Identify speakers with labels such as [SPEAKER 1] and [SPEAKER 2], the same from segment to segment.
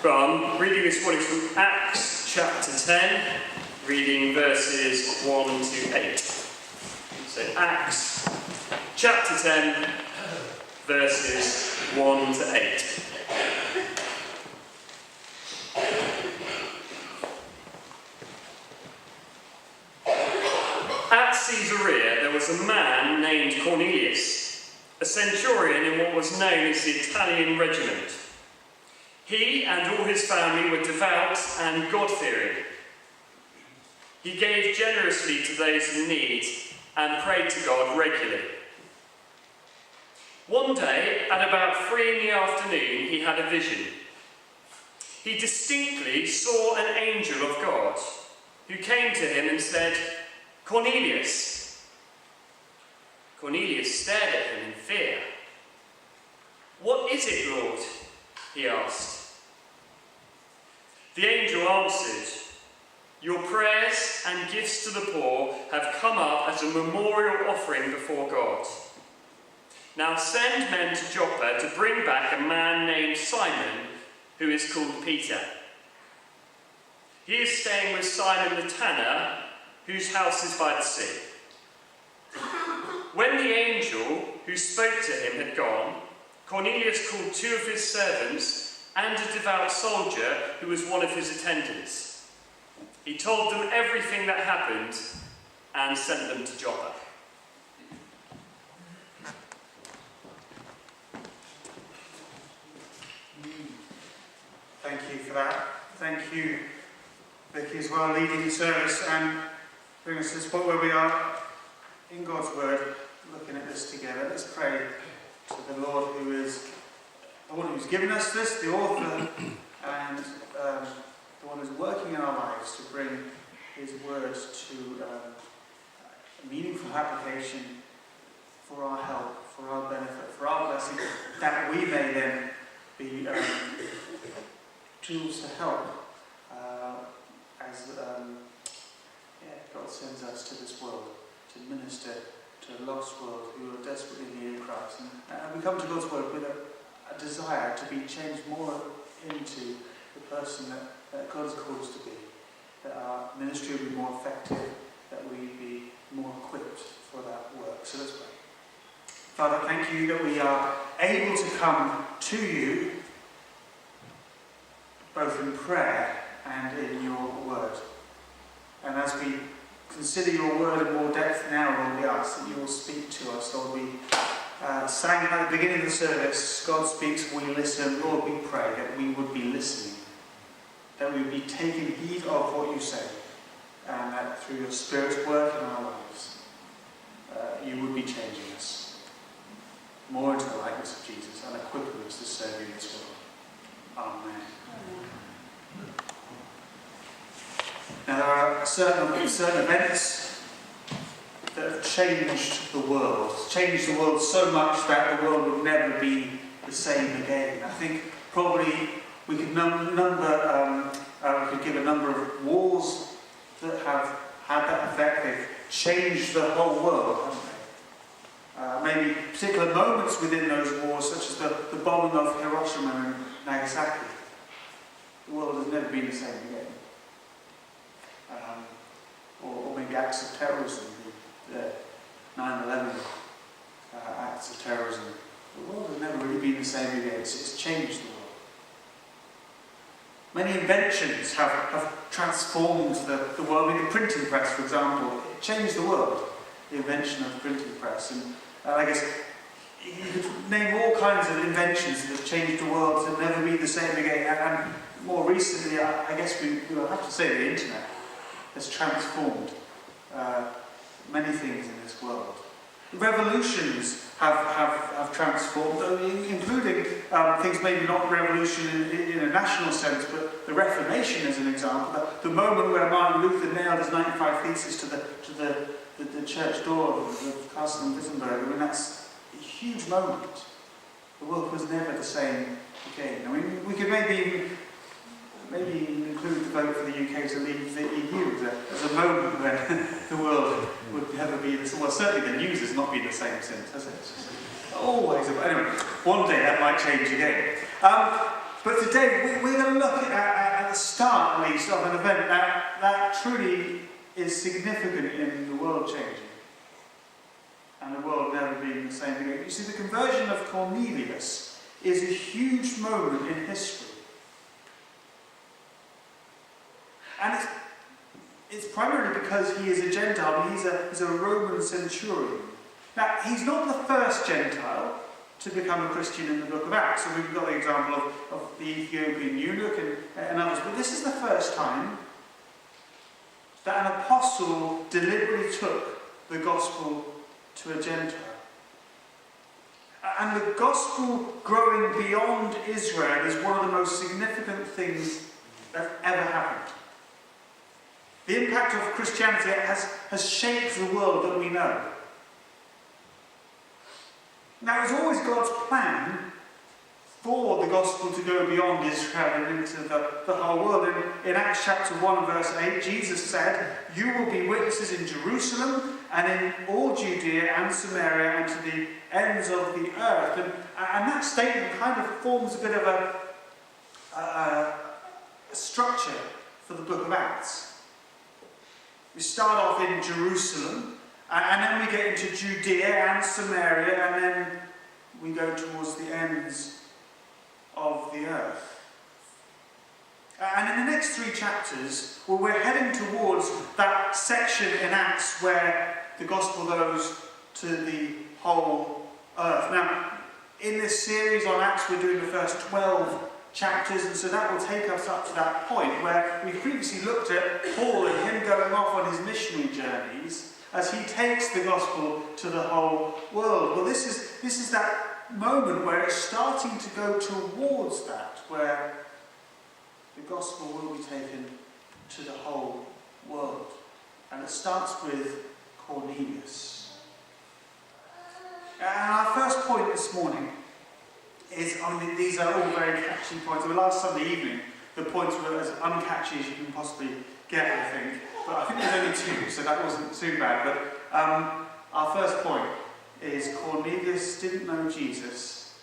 [SPEAKER 1] from, reading this morning from Acts chapter 10, reading verses 1 to 8. So Acts chapter 10, verses 1 to 8. At Caesarea there was a man named Cornelius, a centurion in what was known as the Italian regiment. He and all his family were devout and God-fearing. He gave generously to those in need and prayed to God regularly. One day, at about 3 in the afternoon, he had a vision. He distinctly saw an angel of God who came to him and said, "Cornelius." Cornelius stared at him in fear. "What is it, Lord?" he asked. The angel answered, "Your prayers and gifts to the poor have come up as a memorial offering before God. Now send men to Joppa to bring back a man named Simon, who is called Peter. He is staying with Simon the tanner, whose house is by the sea." When the angel who spoke to him had gone, Cornelius called 2 of his servants and a devout soldier who was one of his attendants. He told them everything that happened and sent them to Joppa.
[SPEAKER 2] Thank you for that. Thank you, Vicky, as well, leading the service and bringing us to this point where we are in God's Word, looking at this together. Let's pray to the Lord, who is the one who's given us this, the author, and the one who's working in our lives to bring his words to a meaningful application for our help, for our benefit, for our blessing, that we may then be tools to help as God sends us to this world to minister to a lost world who are desperately needing Christ. And we come to God's Word with a desire to be changed more into the person that God has called us to be, that our ministry will be more effective, that we be more equipped for that work. So let's pray. Father, thank you that we are able to come to you both in prayer and in your word. And as we consider your word in more depth now, Lord, we ask that you will speak to us. Lord, we sang at the beginning of the service, God speaks, we listen. Lord, we pray that we would be listening, that we would be taking heed of what you say, and that through your Spirit's work in our lives, you would be changing us more into the likeness of Jesus and equipping us to serve you in this world. Amen. Now, there are certain events that have changed the world so much that the world would never be the same again. I think probably we could give a number of wars that have had that effect. They've changed the whole world, haven't they? Maybe particular moments within those wars, such as the bombing of Hiroshima and Nagasaki. The world has never been the same again. Or maybe acts of terrorism, the 9/11 acts of terrorism. The world has never really been the same again. It's changed the world. Many inventions have transformed the world. I mean, the printing press, for example, it changed the world. The invention of the printing press. And I guess you could name all kinds of inventions that have changed the world to never be the same again. And more recently, I guess we will have to say the internet has transformed many things in this world. Revolutions have transformed, including things maybe not revolution in a national sense, but the Reformation as an example. The moment where Martin Luther nailed his 95 Theses to the church door of the castle in Wittenberg. I mean, that's a huge moment. The world was never the same again. I mean, we could maybe include the vote for the UK to leave the EU as a moment when the world would never be the same. Well, certainly the news has not been the same since, has it? Always. Anyway, one day that might change again. But today, we're going to look at the start, at least, of an event that truly is significant in the world changing. And the world never being the same again. You see, the conversion of Cornelius is a huge moment in history. And it's primarily because he is a Gentile, he's a Roman centurion. Now, he's not the first Gentile to become a Christian in the book of Acts. So we've got the example of the Ethiopian eunuch and others. But this is the first time that an apostle deliberately took the gospel to a Gentile. And the gospel growing beyond Israel is one of the most significant things that ever happened. The impact of Christianity has shaped the world that we know. Now, it was always God's plan for the gospel to go beyond Israel and into the whole world. In Acts chapter 1 verse 8, Jesus said, "You will be witnesses in Jerusalem and in all Judea and Samaria and to the ends of the earth." And that statement kind of forms a bit of a structure for the book of Acts. We start off in Jerusalem, and then we get into Judea and Samaria, and then we go towards the ends of the earth. And in the next 3 chapters, well, we're heading towards that section in Acts where the gospel goes to the whole earth. Now, in this series on Acts, we're doing the first 12 chapters, and so that will take us up to that point where we previously looked at Paul and him going off on his missionary journeys as he takes the gospel to the whole world. Well, this is that moment where it's starting to go towards that, where the gospel will be taken to the whole world. And it starts with Cornelius. And our first point this morning is, these are all very catchy points. Well, last Sunday evening, the points were as uncatchy as you can possibly get, I think. But I think there's only 2, so that wasn't too bad. But our first point is Cornelius didn't know Jesus,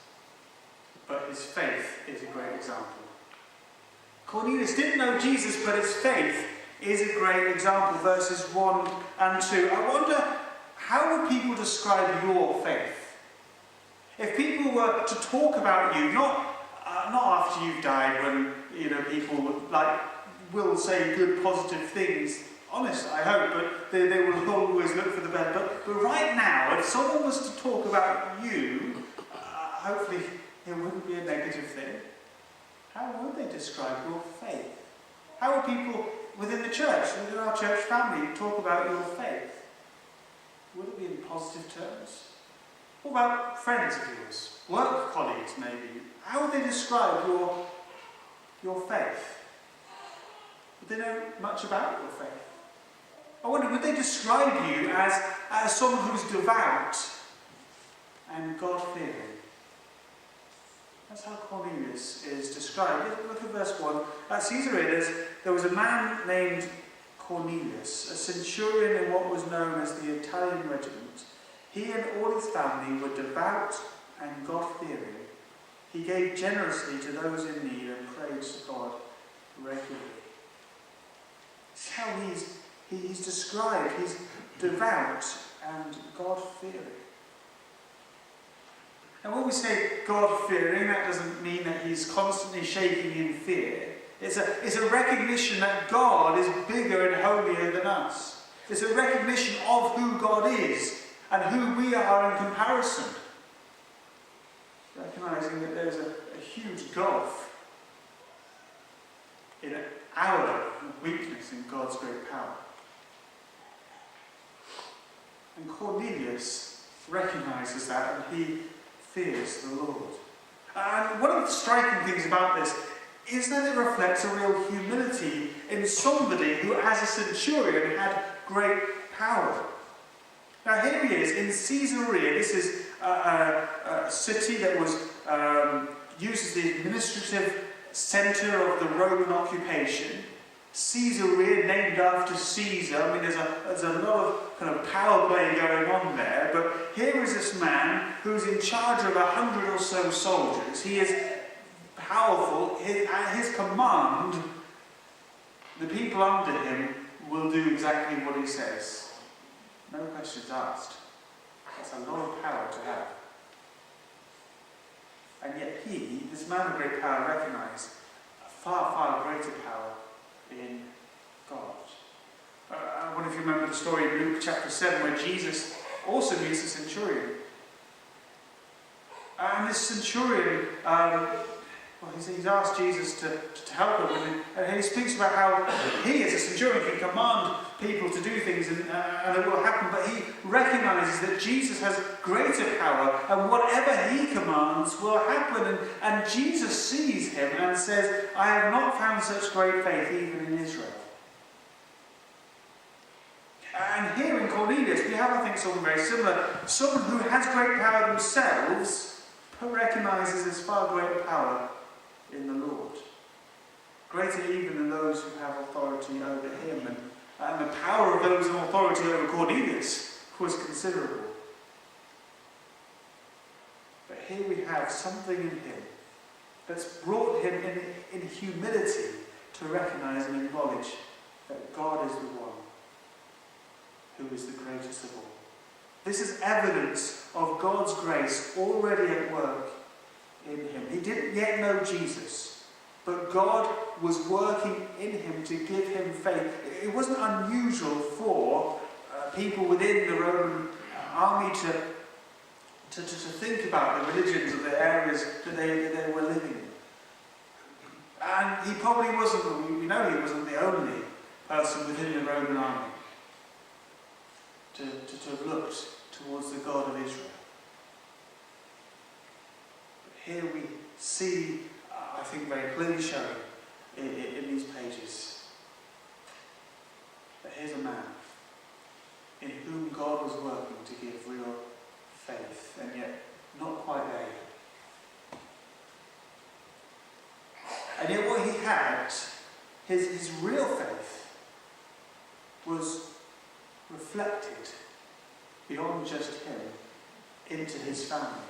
[SPEAKER 2] but his faith is a great example. Cornelius didn't know Jesus, but his faith is a great example. Verses 1 and 2. I wonder, how would people describe your faith? If people were to talk about you, not after you've died, when people will say good, positive things. Honest, I hope, but they will always look for the best. But right now, if someone was to talk about you, hopefully it wouldn't be a negative thing. How would they describe your faith? How would people within the church, within our church family, talk about your faith? Would it be in positive terms? What about friends of yours? Work colleagues, maybe? How would they describe your faith? Would they know much about your faith? I wonder, would they describe you as someone who's devout and God-fearing? That's how Cornelius is described. Look at verse 1. At Caesarea there was a man named Cornelius, a centurion in what was known as the Italian regiment. He and all his family were devout and God-fearing. He gave generously to those in need and prayed to God regularly. That's how he's described. He's devout and God-fearing. And when we say God-fearing, that doesn't mean that he's constantly shaking in fear. It's a recognition that God is bigger and holier than us. It's a recognition of who God is and who we are in comparison. Recognizing that there's a huge gulf in our weakness in God's great power. And Cornelius recognizes that, and he fears the Lord. And one of the striking things about this is that it reflects a real humility in somebody who, as a centurion, had great power. Now here he is in Caesarea. This is a city that was used as the administrative centre of the Roman occupation. Caesarea, named after Caesar. I mean, there's a lot of kind of power play going on there. But here is this man who's in charge of 100 or so soldiers. He is powerful. At his command, the people under him will do exactly what he says. No questions asked. That's a lot of power to have. And yet he, this man of great power, recognised a far, far greater power in God. I wonder if you remember the story in Luke chapter 7 where Jesus also meets a centurion. And this centurion, he's asked Jesus to help him, and he speaks about how he, as a centurion, can command people to do things and it will happen, but he recognises that Jesus has greater power, and whatever he commands will happen. And Jesus sees him and says, I have not found such great faith even in Israel. And here in Cornelius, we have, I think, someone very similar. Someone who has great power themselves, but recognises there's far greater power in the Lord. Greater even than those who have authority over him. And the power of those in authority over Cornelius was considerable. But here we have something in him that's brought him in humility to recognise and acknowledge that God is the one who is the greatest of all. This is evidence of God's grace already at work in him. He didn't yet know Jesus, but God was working in him to give him faith. It wasn't unusual for people within the Roman army to think about the religions of the areas that they were living in. And he probably wasn't, we know he wasn't the only person within the Roman army to have looked towards the God of Israel. But here we see, I think very clearly shown in these pages, that here's a man in whom God was working to give real faith, and yet not quite there yet. And yet what he had, his real faith, was reflected beyond just him into his family.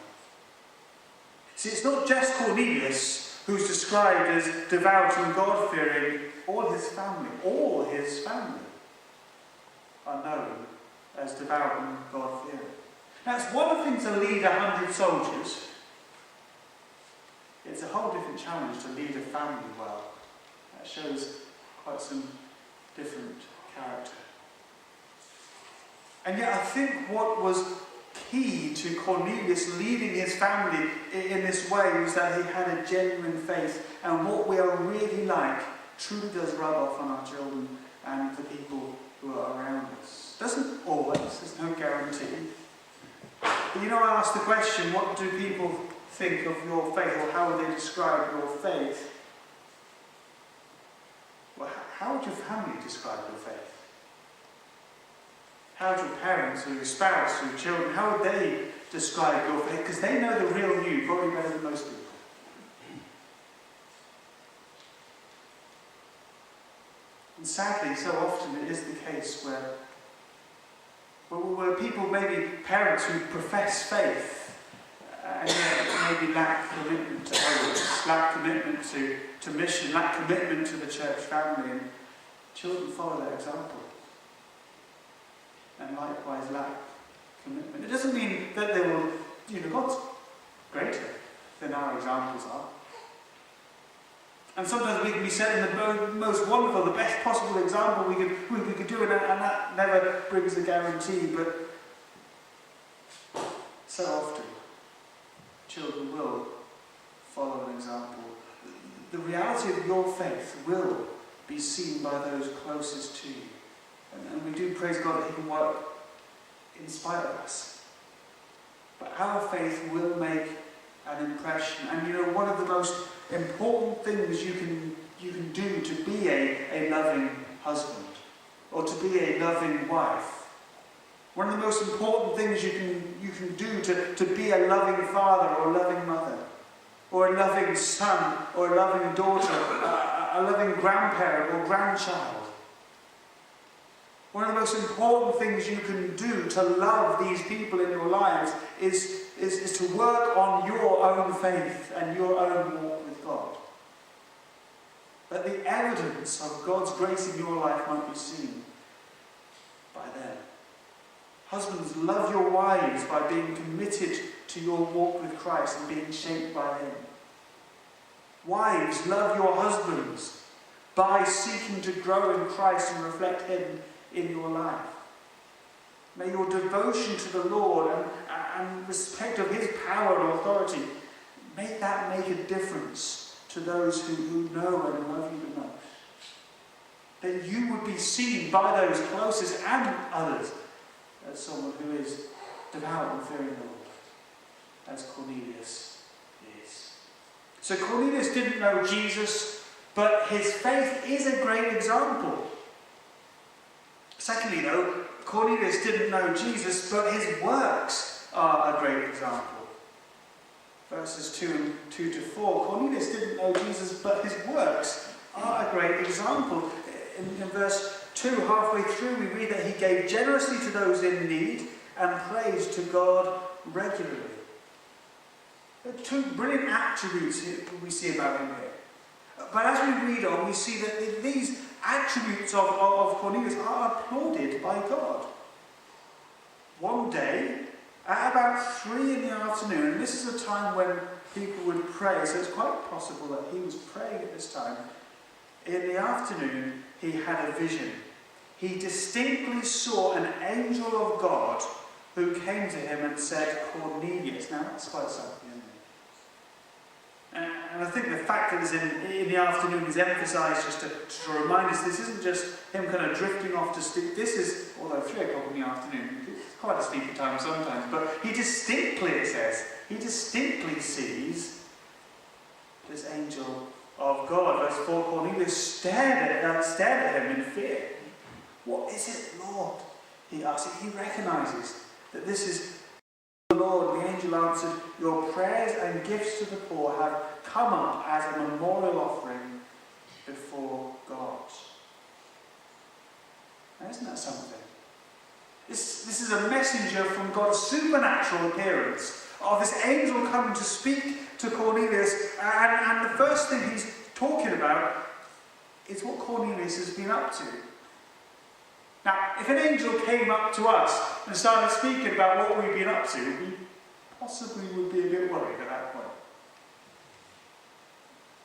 [SPEAKER 2] See, it's not just Cornelius who's described as devout and God-fearing. All his family are known as devout and God-fearing. Now, it's one thing to lead 100 soldiers. It's a whole different challenge to lead a family well. That shows quite some different character. And yet I think what was key to Cornelius leading his family in this way was that he had a genuine faith, and what we are really like truly does rub off on our children and the people who are around us. Doesn't always, there's no guarantee. But I asked the question, what do people think of your faith, or how would they describe your faith? Well, how would your family describe your faith? How would your parents, or your spouse, or your children, how would they describe your faith? Because they know the real you probably better than most people. And sadly, so often it is the case where people, maybe parents who profess faith, and yet maybe lack commitment to holiness, lack commitment to mission, lack commitment to the church family, and children follow that example. And likewise lack commitment. It doesn't mean that they will, God's greater than our examples are. And sometimes we can be set in the most wonderful, the best possible example we could do, and that never brings a guarantee, but so often children will follow an example. The reality of your faith will be seen by those closest to you. And we do praise God that He can work in spite of us. But our faith will make an impression. And one of the most important things you can do to be a loving husband, or to be a loving wife, one of the most important things you can do to be a loving father or a loving mother, or a loving son or a loving daughter, a loving grandparent or grandchild. One of the most important things you can do to love these people in your lives is to work on your own faith and your own walk with with God. That the evidence of God's grace in your life might be seen by them. Husbands, love your wives by being committed to your walk with Christ and being shaped by Him. Wives, love your husbands by seeking to grow in Christ and reflect Him in your life. May your devotion to the Lord and respect of His power and authority, may that make a difference to those who know and love you the most. That you would be seen by those closest and others as someone who is devout and fearing the Lord, as Cornelius is. So Cornelius didn't know Jesus, but his faith is a great example. Secondly, though, Cornelius didn't know Jesus, but his works are a great example. Verses 2 to 4, Cornelius didn't know Jesus, but his works are a great example. In verse 2, halfway through, we read that he gave generously to those in need and prayed to God regularly. There are two brilliant attributes we see about him here. But as we read on, we see that these attributes of Cornelius are applauded by God. One day, at about 3 in the afternoon, and this is a time when people would pray, so it's quite possible that he was praying at this time. In the afternoon, he had a vision. He distinctly saw an angel of God who came to him and said, Cornelius. Now that's quite something, isn't it? And I think the fact that it's in the afternoon is emphasised just to remind us this isn't just him kind of drifting off to sleep. This is, although 3 o'clock in the afternoon, it's quite a sleepy time sometimes, but he distinctly, it says, he distinctly sees this angel of God. Verse 4, Cornelius stared at him in fear. What is it, Lord? He asked. He recognises that this is the Lord. The angel answered, your prayers and gifts to the poor have come up as a memorial offering before God. Now, isn't that something? This is a messenger from God, a supernatural appearance of this angel coming to speak to Cornelius, and the first thing he's talking about is what Cornelius has been up to. Now, if an angel came up to us and started speaking about what we've been up to, we possibly would be a bit worried at that point.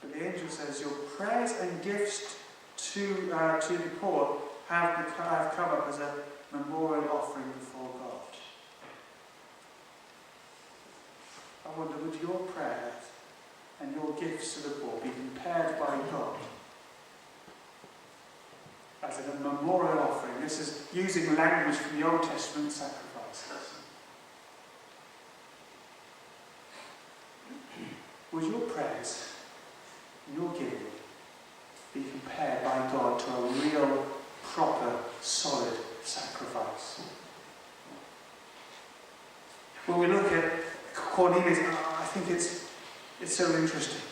[SPEAKER 2] But the angel says, your prayers and gifts to the poor have come up as a memorial offering before God. I wonder, would your prayers and your gifts to the poor be compared by God as a memorial offering? This is using language from the Old Testament sacrifices. Would your prayers and your giving be compared by God to a real, proper, solid sacrifice? When we look at Cornelius, I think it's so interesting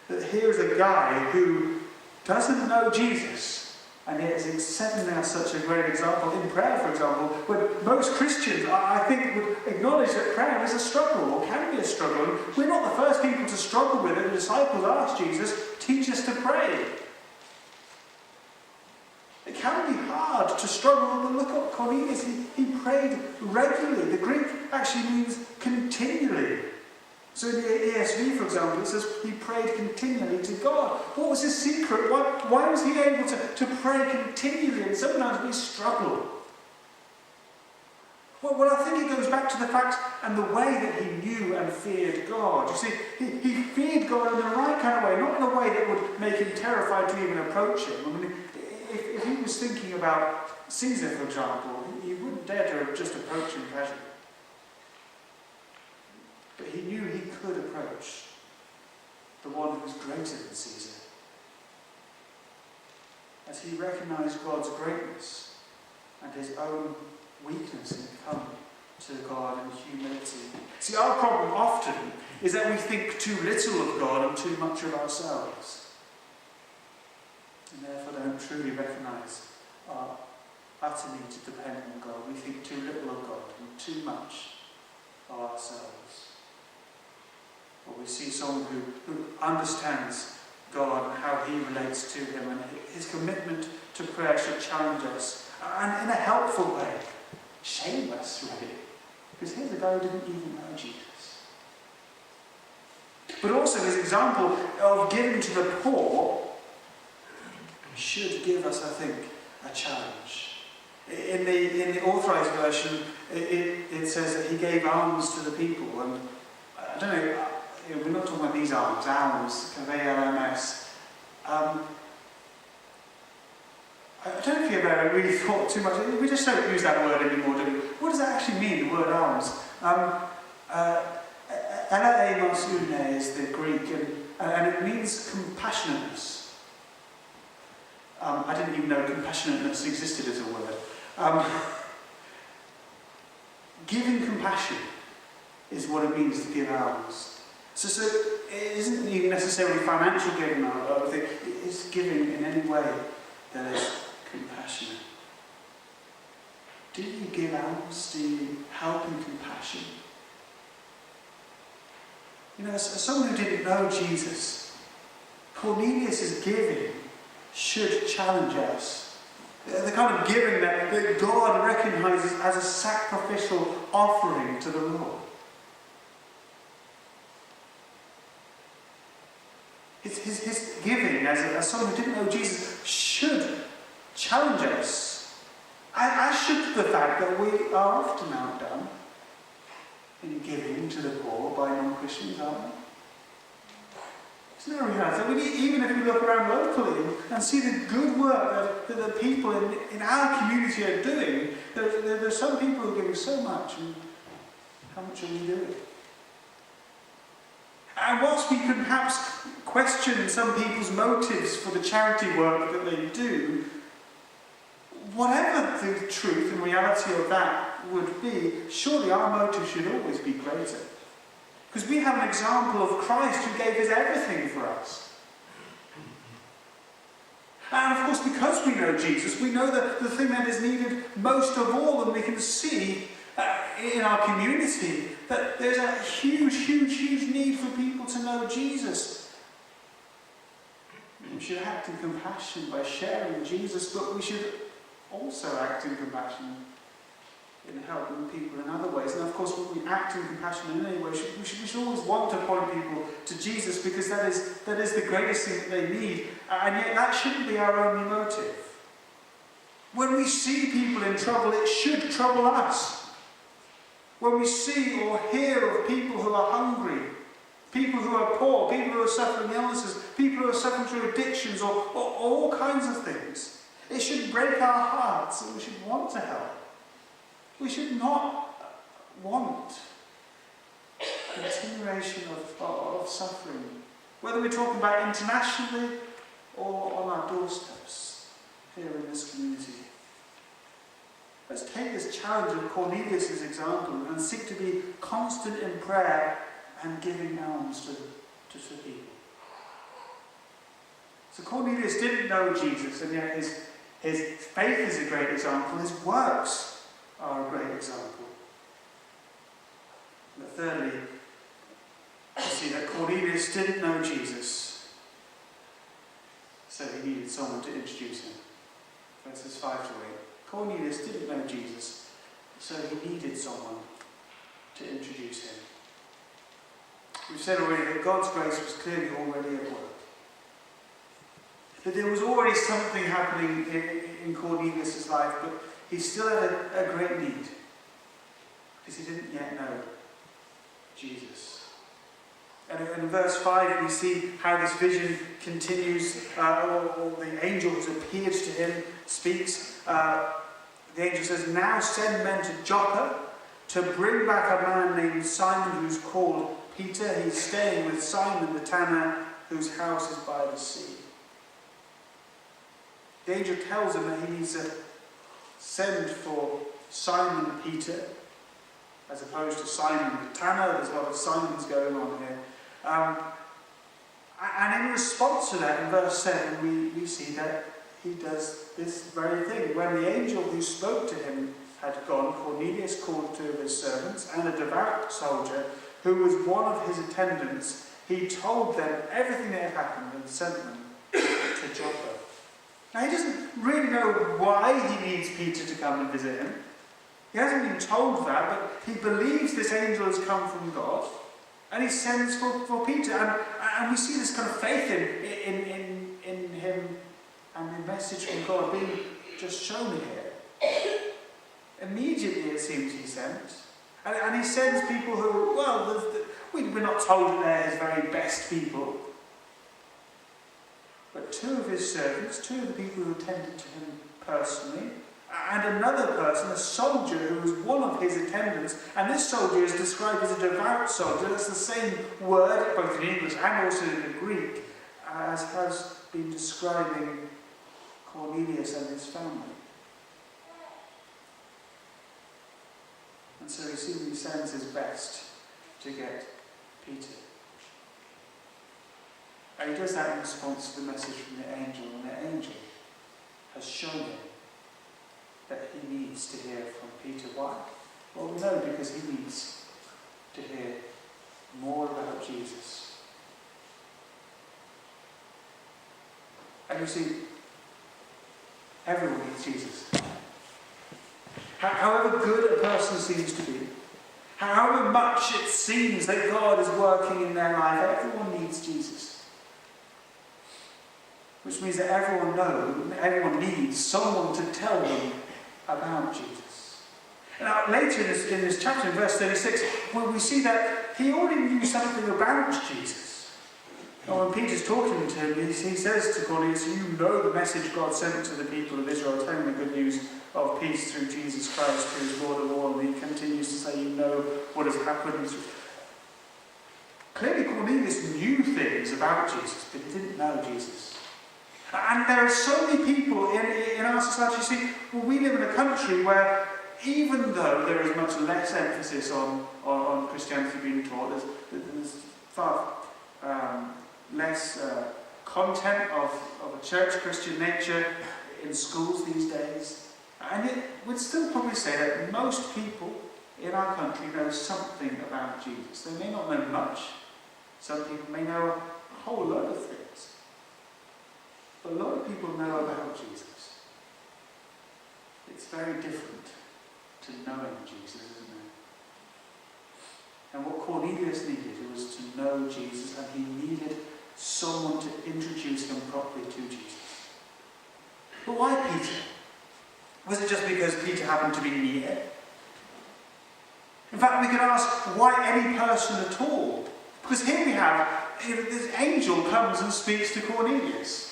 [SPEAKER 2] that here is a guy who doesn't know Jesus, and yet is setting out such a great example in prayer, for example, when most Christians, I think, would acknowledge that prayer is a struggle, or can be a struggle. We're not the first people to struggle with it. The disciples asked Jesus, teach us to pray. It can be hard to struggle, but look at Cornelius. He prayed regularly. The Greek actually means continually. So in the ESV, for example, it says he prayed continually to God. What was his secret? Why was he able to pray continually? And sometimes we struggle. Well, I think it goes back to the fact and the way that he knew and feared God. You see, he feared God in the right kind of way, not in a way that would make him terrified to even approach him. I mean, if he was thinking about Caesar, for example, he wouldn't dare to just approach him casually. But he knew he could approach the one who was greater than Caesar. As he recognised God's greatness and his own weakness in coming to God in humility. See, our problem often is that we think too little of God and too much of ourselves. And therefore don't truly recognise our utter need to depend on God. We think too little of God and too much of ourselves. Or we see someone who understands God and how he relates to him, and his commitment to prayer should challenge us, and in a helpful way, shame us really. Because here's a guy who didn't even know Jesus. But also his example of giving to the poor should give us, I think, a challenge. In the authorized version, it says that he gave alms to the people, and I don't know, we're not talking about these alms, kind of ALMS. I don't know if you've ever really thought too much. We just don't use that word anymore, do we? What does that actually mean, the word alms? Elaimasune is the Greek, and it means compassionateness. I didn't even know compassionateness existed as a word. Giving compassion is what it means to give alms. So it isn't even necessarily financial giving, I think. It's giving in any way that is compassionate. Do you give alms? Do you help in compassion? You know, as someone who didn't know Jesus, Cornelius' giving should challenge us. The kind of giving that God recognises as a sacrificial offering to the Lord. His giving as someone who didn't know Jesus should challenge us. As should the fact that we are often outdone in giving to the poor by non-Christians, aren't we? Isn't that a reality? Even if we look around locally and see the good work that the people in our community are doing, there's some people who are giving so much, and how much are we doing? And whilst we can perhaps question some people's motives for the charity work that they do, whatever the truth and reality of that would be, surely our motive should always be greater. Because we have an example of Christ who gave his everything for us. And of course, because we know Jesus, we know that the thing that is needed most of all, and we can see in our community, that there's a huge, huge, huge need for people to know Jesus. We should act in compassion by sharing Jesus, but we should also act in compassion in helping people in other ways. And of course, when we act in compassion in any way, we should always want to point people to Jesus, because that is the greatest thing that they need. And yet that shouldn't be our only motive. When we see people in trouble, it should trouble us. When we see or hear of people who are hungry, people who are poor, people who are suffering illnesses, people who are suffering through addictions or all kinds of things, it should break our hearts, and we should want to help. We should not want continuation of suffering, whether we're talking about internationally or on our doorsteps here in this community. Let's take this challenge of Cornelius' example and seek to be constant in prayer and giving alms to people. So Cornelius didn't know Jesus, and yet his faith is a great example. His works are a great example. But thirdly, we see that Cornelius didn't know Jesus, so he needed someone to introduce him. Verses 5 to 8. Cornelius didn't know Jesus, so he needed someone to introduce him. We've said already that God's grace was clearly already at work. That there was already something happening in Cornelius' life, but he still had a great need, because he didn't yet know Jesus. And in verse 5 we see how this vision continues, or the angel who's appeared to him speaks. The angel says, "Now send men to Joppa to bring back a man named Simon who's called Peter. He's staying with Simon the tanner, whose house is by the sea." The angel tells him that he needs to send for Simon Peter, as opposed to Simon the tanner. There's a lot of Simons going on here. And in response to that, in verse 7, we see that he does this very thing. When the angel who spoke to him had gone, Cornelius called two of his servants and a devout soldier who was one of his attendants, he told them everything that had happened and sent them to Joppa. Now, he doesn't really know why he needs Peter to come and visit him. He hasn't been told that, but he believes this angel has come from God, and he sends for Peter. And we see this kind of faith in him and the message from God being just shown here. Immediately, it seems, he sends. And he sends people who, well, we're not told that they're his very best people. But two of his servants, two of the people who attended to him personally, and another person, a soldier who was one of his attendants, and this soldier is described as a devout soldier. That's the same word, both in English and also in the Greek, as has been describing Cornelius and his family. And so he simply sends his best to get Peter. And he does that in response to the message from the angel, and the angel has shown him that he needs to hear from Peter. Why? Well, we know because he needs to hear more about Jesus. And you see, everyone needs Jesus. However good a person seems to be, however much it seems that God is working in their life, everyone needs Jesus. Which means that everyone needs someone to tell them about Jesus. Now, later in this chapter, in verse 36, we see that he already knew something about Jesus. Now, when Peter's talking to him, he says to Cornelius, "You know the message God sent to the people of Israel, telling the good news of peace through Jesus Christ, who is Lord of all." And he continues to say, "You know what has happened." Clearly, Cornelius knew things about Jesus, but he didn't know Jesus. And there are so many people in our society, you see, well, we live in a country where even though there is much less emphasis on Christianity being taught, there's far less content of a church Christian nature in schools these days. And it would still probably say that most people in our country know something about Jesus. They may not know much. Some people may know a whole lot of things. But a lot of people know about Jesus. It's very different to knowing Jesus, isn't it? And what Cornelius needed was to know Jesus, and he needed someone to introduce him properly to Jesus. But why Peter? Was it just because Peter happened to be near? In fact, we could ask why any person at all. Because here we have, this angel comes and speaks to Cornelius.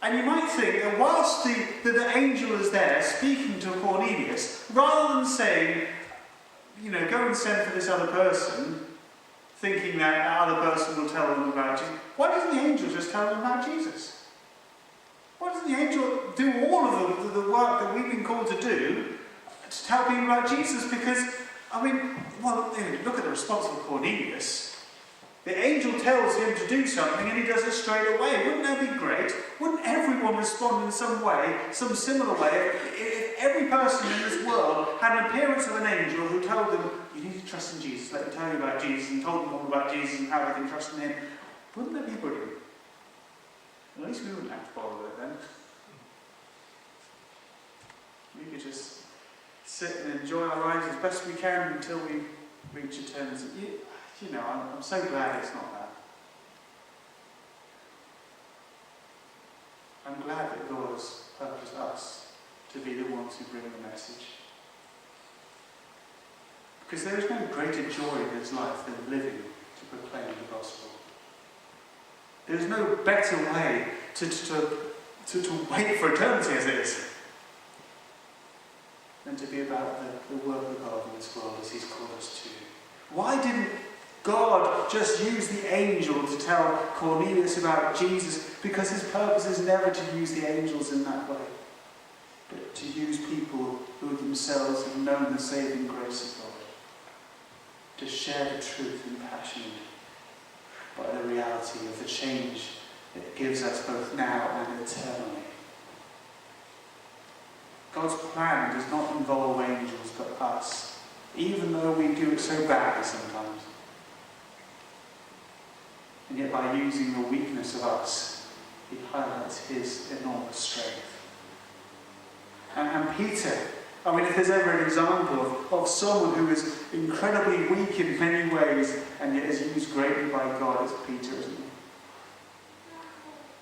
[SPEAKER 2] And you might think that whilst the angel is there speaking to Cornelius, rather than saying, go and send for this other person, thinking that other person will tell them about Jesus, why doesn't the angel just tell them about Jesus? Why doesn't the angel do all of the work that we've been called to do to tell people about Jesus? Because, look at the response of Cornelius. The angel tells him to do something and he does it straight away. Wouldn't that be great? Wouldn't everyone respond in some way, some similar way, if every person in this world had an appearance of an angel who told them, you need to trust in Jesus, let me tell you about Jesus, and told them all about Jesus and how they can trust in him? Wouldn't that be brilliant? At least we wouldn't have to bother with it then. We could just sit and enjoy our lives as best we can until we reach eternity. I'm so glad it's not that. I'm glad that God has purposed us to be the ones who bring the message. Because there is no greater joy in this life than living to proclaim the gospel. There is no better way to wait for eternity as it is than to be about the work of God in this world as he's called us to. Why didn't God just used the angel to tell Cornelius about Jesus? Because his purpose is never to use the angels in that way, but to use people who themselves have known the saving grace of God, to share the truth and passion by the reality of the change it gives us both now and eternally. God's plan does not involve angels but us. even though we do it so badly sometimes. And yet by using the weakness of us, he highlights his enormous strength. And Peter, I mean, if there's ever an example of someone who is incredibly weak in many ways and yet is used greatly by God, it's Peter, isn't he?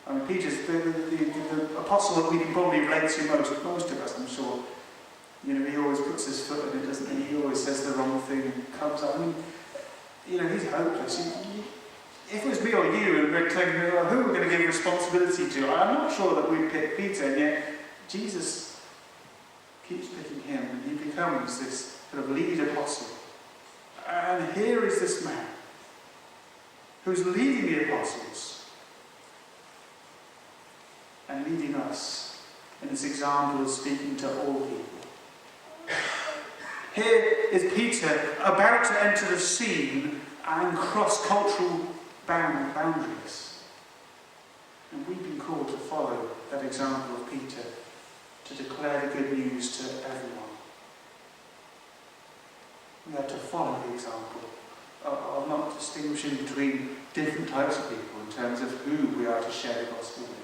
[SPEAKER 2] I mean, Peter's the apostle that we can probably relate to most of us, I'm sure. You know, he always puts his foot in it, doesn't he? He always says the wrong thing and comes up. I mean, you know, he's hopeless. If it was me or you and we're taking who we're going to give responsibility to, I'm not sure that we'd pick Peter, and yet Jesus keeps picking him, and he becomes this sort of lead apostle. And here is this man who's leading the apostles and leading us in this example of speaking to all people. Here is Peter about to enter the scene and cross cultural boundaries. And we've been called to follow that example of Peter, to declare the good news to everyone. We are to follow the example of not distinguishing between different types of people in terms of who we are to share the gospel with.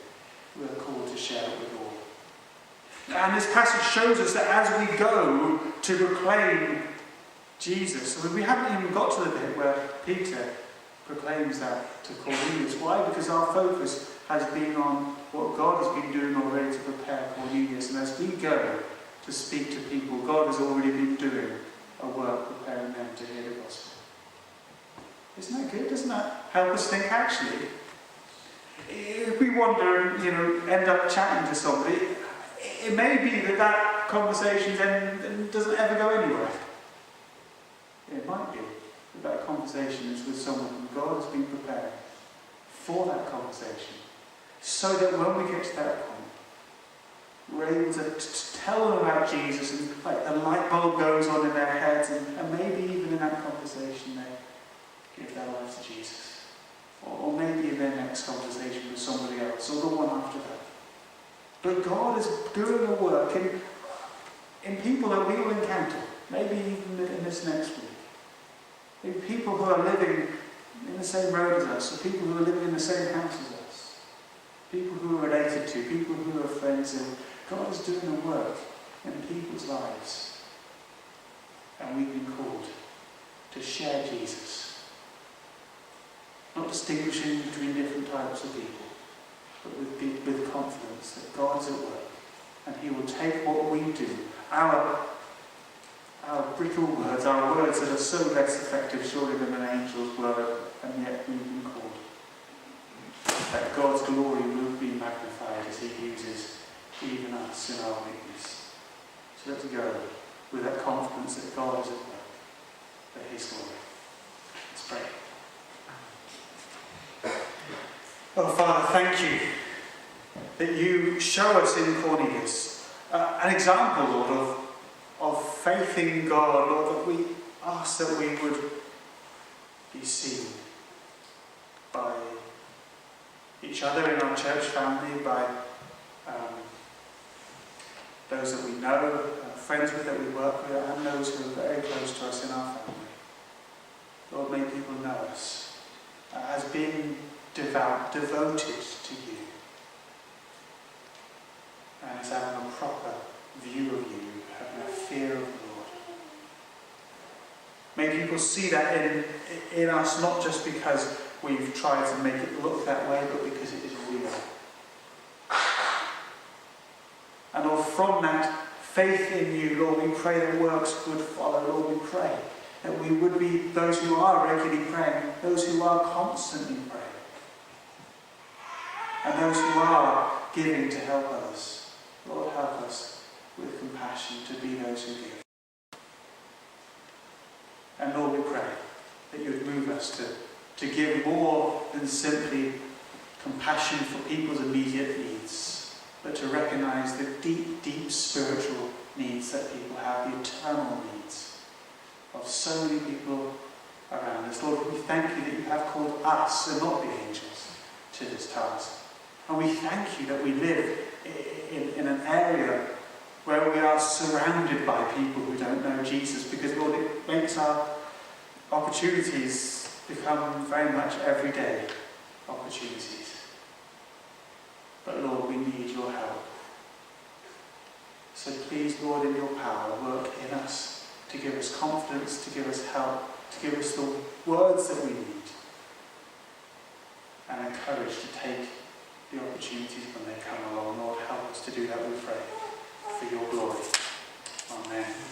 [SPEAKER 2] We are called to share it with all. And this passage shows us that as we go to proclaim Jesus, I mean, we haven't even got to the bit where Peter proclaims that to Cornelius. Why? Because our focus has been on what God has been doing already to prepare Cornelius. And as we go to speak to people, God has already been doing a work preparing them to hear the gospel. Isn't that good? Doesn't that help us think, actually, if we wander and end up chatting to somebody, it may be that conversation then doesn't ever go anywhere. It might be that conversation is with someone who God has been preparing for that conversation, so that when we get to that point, we're able to tell them about Jesus, and like a light bulb goes on in their heads, and maybe even in that conversation they give their life to Jesus. Or maybe in their next conversation with somebody else, or the one after that. But God is doing a work in people that we will encounter, maybe even in this next week. In people who are living in the same road as us, or people who are living in the same house as us, people who are related to, people who are friends, and God is doing a work in people's lives. And we've been called to share Jesus. Not distinguishing between different types of people, but with confidence that God is at work, and he will take what we do, our brittle words, our words that are so less effective surely than an angel's word, and yet we've been called, that God's glory will be magnified as he uses even us in our weakness. So let's go with that confidence that God is at work for his glory. Let's pray. Oh, Father, thank you that you show us in Cornelius an example, Lord, of faith in God, Lord, that we ask that we would be seen by each other in our church family, by those that we know, friends with that we work with, and those who are very close to us in our family. Lord, may people know us as being devoted to you, and as having a proper view of you, having a fear of the Lord. May people see that in us, not just because we've tried to make it look that way, but because it is real. And Lord, from that faith in you, Lord, we pray that works would follow. Lord, we pray that we would be those who are regularly praying, those who are constantly praying, and those who are giving to help others. Lord, help us with compassion to be those who give. And Lord, we pray that you would move us to give more than simply compassion for people's immediate needs, but to recognize the deep, deep spiritual needs that people have, the eternal needs of so many people around us. Lord, we thank you that you have called us, and not the angels, to this task. And we thank you that we live in an area where we are surrounded by people who don't know Jesus, because, Lord, it makes our opportunities become very much everyday opportunities. But, Lord, we need your help. So please, Lord, in your power, work in us to give us confidence, to give us help, to give us the words that we need, and courage to take the opportunities when they come along. Lord, help us to do that, we pray, for your glory. Amen.